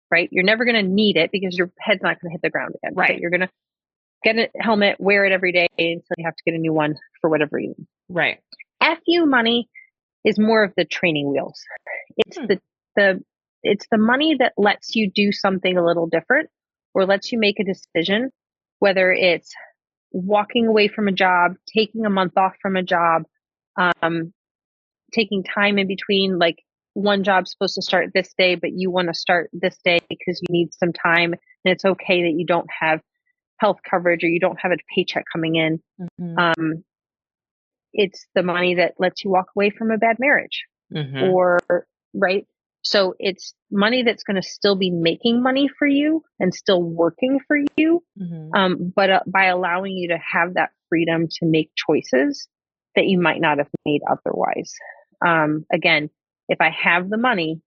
Speaker 2: right? You're never going to need it because your head's not going to hit the ground again.
Speaker 1: Right.
Speaker 2: So you're going to get a helmet, wear it every day until you have to get a new one for whatever reason.
Speaker 1: Right.
Speaker 2: FU money is more of the training wheels. It's it's the money that lets you do something a little different or lets you make a decision, whether it's walking away from a job, taking a month off from a job, taking time in between, like one job's supposed to start this day, but you want to start this day because you need some time. And it's okay that you don't have health coverage or you don't have a paycheck coming in. It's the money that lets you walk away from a bad marriage or, right? So it's money that's going to still be making money for you and still working for you. But by allowing you to have that freedom to make choices that you might not have made otherwise. Again, if I have the money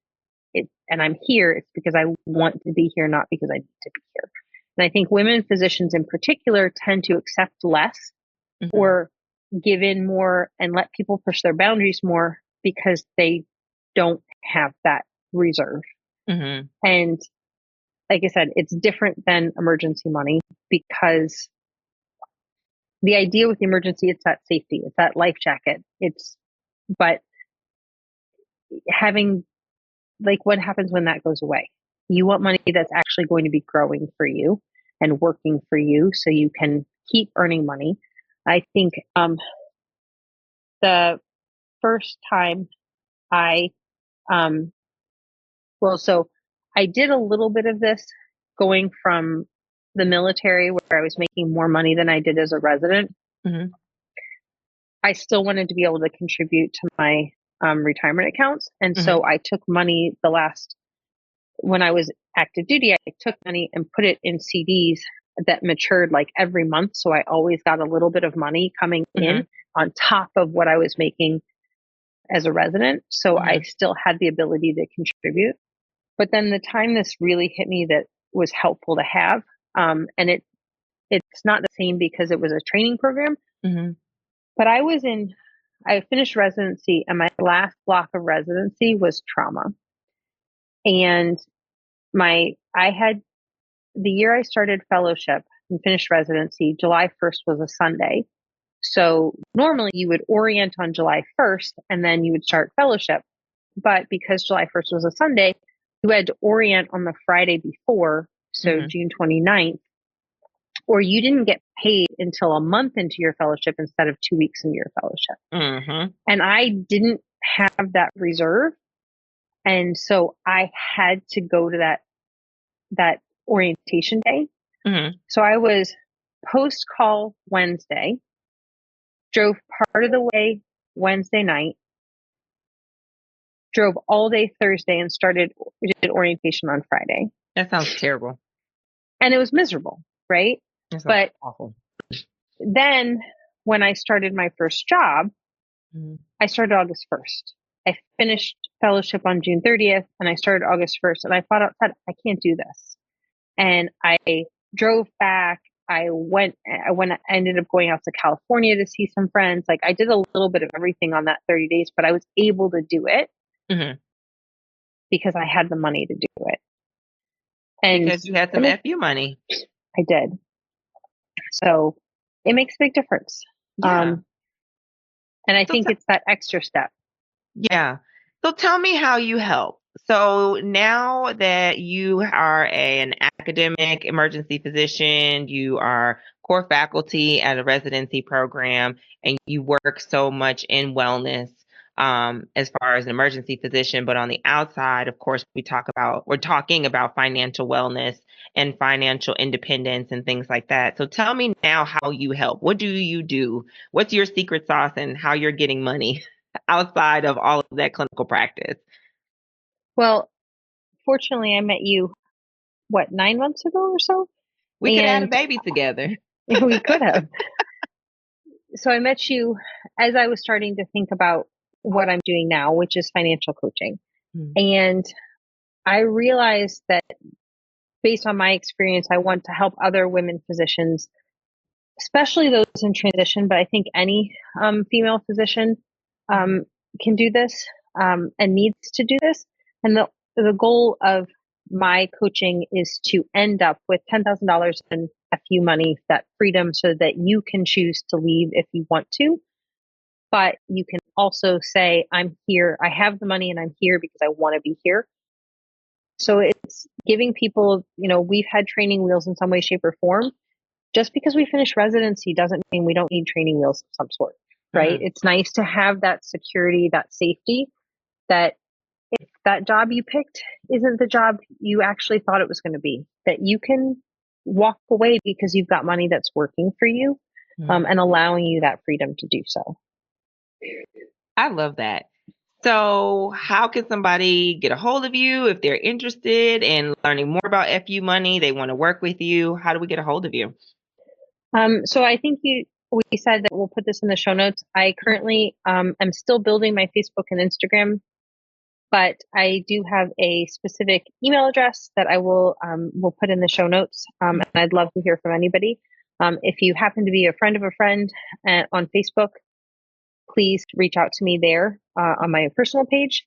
Speaker 2: and I'm here, it's because I want to be here, not because I need to be here. And I think women physicians in particular tend to accept less or give in more and let people push their boundaries more because they don't have that reserve. And like I said, it's different than emergency money because the idea with the emergency, it's that safety, it's that life jacket. But having, like, what happens when that goes away? You want money that's actually going to be growing for you and working for you so you can keep earning money. I think the first time I did a little bit of this going from the military where I was making more money than I did as a resident. I still wanted to be able to contribute to my retirement accounts. And so I took money when I was active duty, I took money and put it in CDs that matured like every month. So I always got a little bit of money coming in on top of what I was making as a resident. So I still had the ability to contribute. But then the time this really hit me that was helpful to have, and it's not the same because it was a training program, but I finished residency and my last block of residency was trauma. And the year I started fellowship, and finished residency, July 1st was a Sunday. So normally you would orient on July 1st and then you would start fellowship. But because July 1st was a Sunday, you had to orient on the Friday before, so June 29th, or you didn't get paid until a month into your fellowship instead of 2 weeks into your fellowship. And I didn't have that reserve. And so I had to go to that orientation day. So I was post-call Wednesday, drove part of the way Wednesday night, drove all day Thursday, and did orientation on Friday.
Speaker 1: That sounds terrible.
Speaker 2: And it was miserable, right? But
Speaker 1: awful.
Speaker 2: Then when I started my first job, I started August 1st. I finished fellowship on June 30th and I started August 1st. And I thought outside, I can't do this. And I drove back. I ended up going out to California to see some friends. Like I did a little bit of everything on that 30 days, but I was able to do it because I had the money to do it. And
Speaker 1: because you had some FU money.
Speaker 2: I did. So it makes a big difference.
Speaker 1: Yeah.
Speaker 2: And I think it's that extra step.
Speaker 1: Yeah. So tell me how you help. So now that you are an academic emergency physician, you are core faculty at a residency program, and you work so much in wellness as far as an emergency physician, but on the outside, of course, we're talking about financial wellness and financial independence and things like that. So tell me now how you help. What do you do? What's your secret sauce and how you're getting money outside of all of that clinical practice?
Speaker 2: Well, fortunately, I met you, 9 months ago or so?
Speaker 1: We could have a baby together.
Speaker 2: We could have. So I met you as I was starting to think about what I'm doing now, which is financial coaching. And I realized that based on my experience, I want to help other women physicians, especially those in transition, but I think any female physician can do this and needs to do this. And the goal of my coaching is to end up with $10,000 in FU money, that freedom, so that you can choose to leave if you want to. But you can also say, I'm here, I have the money and I'm here because I want to be here. So it's giving people, we've had training wheels in some way, shape, or form. Just because we finish residency doesn't mean we don't need training wheels of some sort, right? It's nice to have that security, that safety, that if that job you picked isn't the job you actually thought it was going to be, that you can walk away because you've got money that's working for you and allowing you that freedom to do so.
Speaker 1: I love that. So how can somebody get a hold of you if they're interested in learning more about FU money, they want to work with you? How do we get a hold of you?
Speaker 2: So I think we said that we'll put this in the show notes. I currently am still building my Facebook and Instagram, but I do have a specific email address that I will put in the show notes. And I'd love to hear from anybody. If you happen to be a friend of a friend on Facebook, please reach out to me there on my personal page.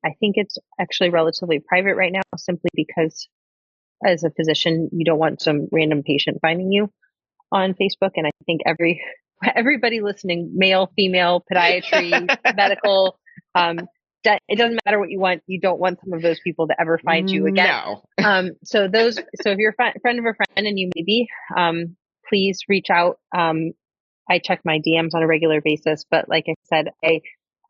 Speaker 2: I think it's actually relatively private right now, simply because as a physician, you don't want some random patient finding you on Facebook. And I think everybody listening, male, female, podiatry, medical, it doesn't matter what you want. You don't want some of those people to ever find you again.
Speaker 1: No.
Speaker 2: So if you're a friend of a friend, and you may be, please reach out. I check my DMs on a regular basis, but like I said,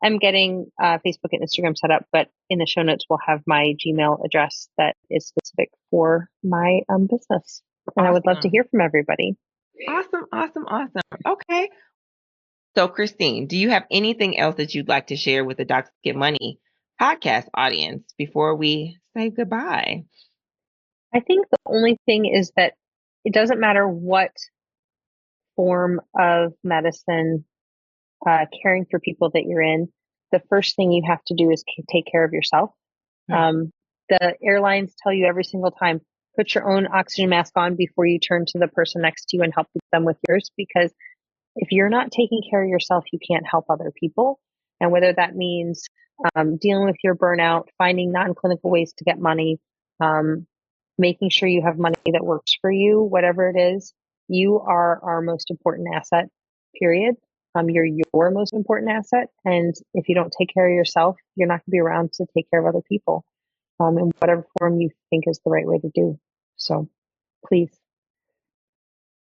Speaker 2: I'm getting Facebook and Instagram set up, but in the show notes, we'll have my Gmail address that is specific for my business. And I would love to hear from everybody.
Speaker 1: Awesome. Okay. So Christine, do you have anything else that you'd like to share with the Docs Get Money podcast audience before we say goodbye?
Speaker 2: I think the only thing is that it doesn't matter what form of medicine, caring for people that you're in, the first thing you have to do is take care of yourself. The airlines tell you every single time, put your own oxygen mask on before you turn to the person next to you and help them with yours, because if you're not taking care of yourself, you can't help other people. And whether that means dealing with your burnout, finding non-clinical ways to get money, making sure you have money that works for you, whatever it is. You are our most important asset, period. You're your most important asset. And if you don't take care of yourself, you're not going to be around to take care of other people in whatever form you think is the right way to do. So please.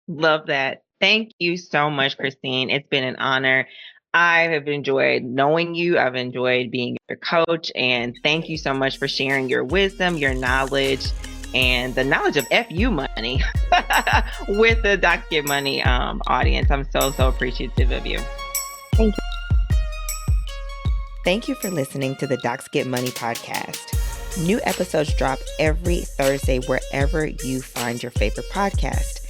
Speaker 1: Love that. Thank you so much, Christine. It's been an honor. I have enjoyed knowing you. I've enjoyed being your coach. And thank you so much for sharing your wisdom, your knowledge, and the knowledge of FU money with the Docs Get Money audience. I'm so appreciative of you.
Speaker 2: Thank you.
Speaker 1: Thank you for listening to the Docs Get Money podcast. New episodes drop every Thursday wherever you find your favorite podcast.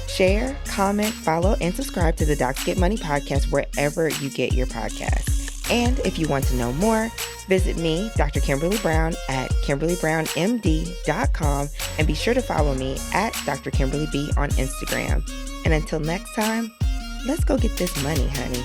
Speaker 1: Share, comment, follow, and subscribe to the Docs Get Money podcast wherever you get your podcasts. And if you want to know more, visit me, Dr. Kimberly Brown, at KimberlyBrownMD.com, and be sure to follow me at Dr. Kimberly B on Instagram. And until next time, let's go get this money, honey.